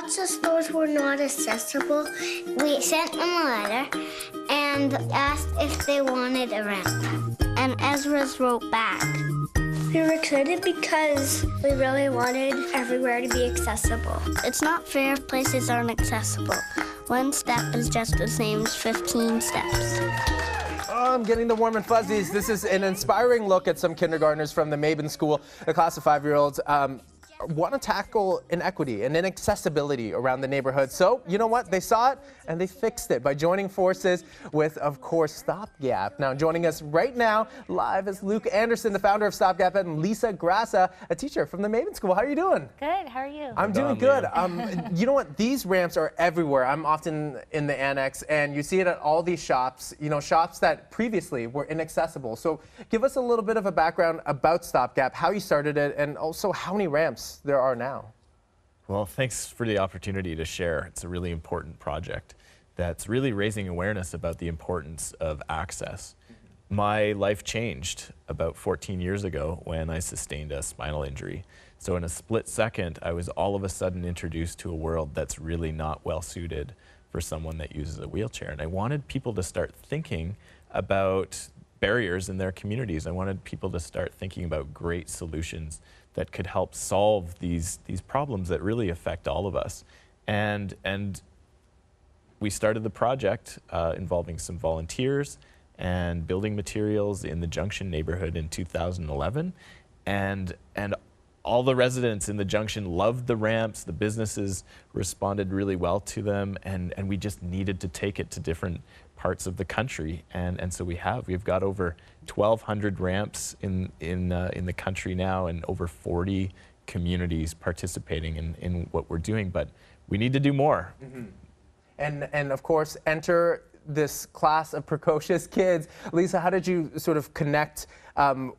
lots of stores were not accessible. We sent them a letter and asked if they wanted a ramp. And Ezra's wrote back. We were excited because we really wanted everywhere to be accessible. It's not fair if places aren't accessible. One step is just the same as 15 steps. Oh, I'm getting the warm and fuzzies. This is an inspiring look at some kindergartners from the Mabin School, a class of 5-year-olds. Want to tackle inequity and inaccessibility around the neighborhood. So, you know what? They saw it and they fixed it by joining forces with, of course, Stopgap. Now, joining us right now live is Luke Anderson, the founder of Stopgap, and Lisa Grassa, a teacher from the Mabin School. How are you doing? Good. How are you? I'm doing good. You know what? These ramps are everywhere. I'm often in the annex, and you see it at all these shops, you know, shops that previously were inaccessible. So give us a little bit of a background about Stopgap, how you started it, and also how many ramps there are now. Well, thanks for the opportunity to share. It's a really important project that's really raising awareness about the importance of access. My life changed about 14 years ago when I sustained a spinal injury. So in a split second, I was all of a sudden introduced to a world that's really not well suited for someone that uses a wheelchair. And I wanted people to start thinking about barriers in their communities. I wanted people to start thinking about great solutions that could help solve these problems that really affect all of us. And we started the project involving some volunteers and building materials in the Junction neighborhood in 2011. And all the residents in the Junction loved the ramps, the businesses responded really well to them, and we just needed to take it to different parts of the country, and so we've got over 1,200 ramps in the country now, and over 40 communities participating in what we're doing, but we need to do more. Mm-hmm. And of course, enter this class of precocious kids. Lisa, how did you sort of connect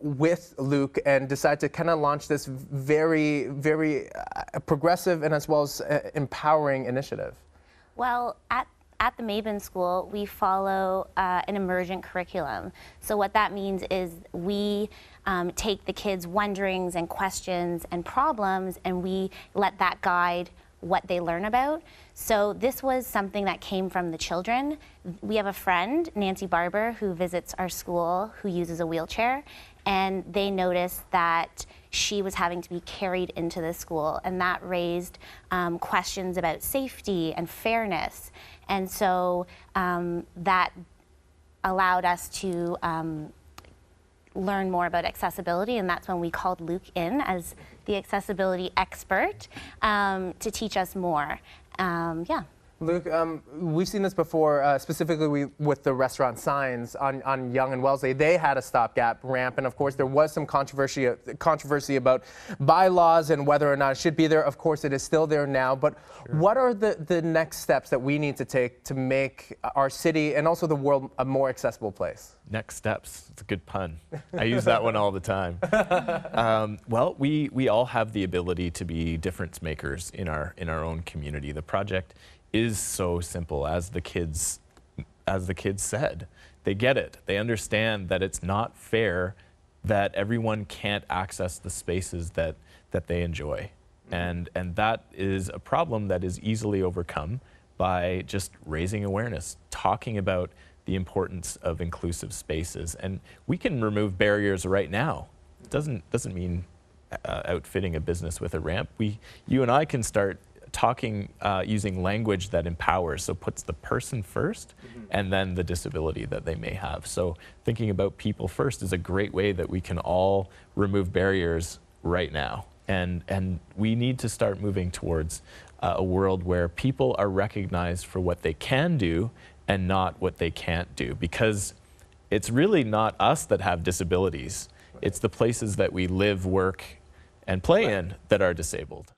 with Luke and decide to kind of launch this very, very progressive and as well as empowering initiative? Well, at the Mabin School, we follow an emergent curriculum. So what that means is we take the kids' wonderings and questions and problems, and we let that guide what they learn about. So this was something that came from the children. We have a friend, Nancy Barber, who visits our school, who uses a wheelchair, and they noticed that she was having to be carried into the school, and that raised questions about safety and fairness. And so that allowed us to learn more about accessibility, and that's when we called Luke in as the accessibility expert to teach us more. Yeah. Luke, we've seen this before, specifically with the restaurant signs on Young and Wellesley. They had a stopgap ramp, and of course there was some controversy about bylaws and whether or not it should be there. Of course it is still there now, but sure. What are the next steps that we need to take to make our city and also the world a more accessible place? Next steps, it's a good pun. I use that one all the time. Well, we all have the ability to be difference makers in our own community. The project is so simple, as the kids said. They get it. They understand that it's not fair that everyone can't access the spaces that they enjoy. And that is a problem that is easily overcome by just raising awareness, talking about the importance of inclusive spaces. And we can remove barriers right now. It doesn't mean outfitting a business with a ramp. You and I can start talking using language that empowers, so puts the person first, and then the disability that they may have. So thinking about people first is a great way that we can all remove barriers right now. And we need to start moving towards a world where people are recognized for what they can do and not what they can't do, because it's really not us that have disabilities. It's the places that we live, work, and play in that are disabled.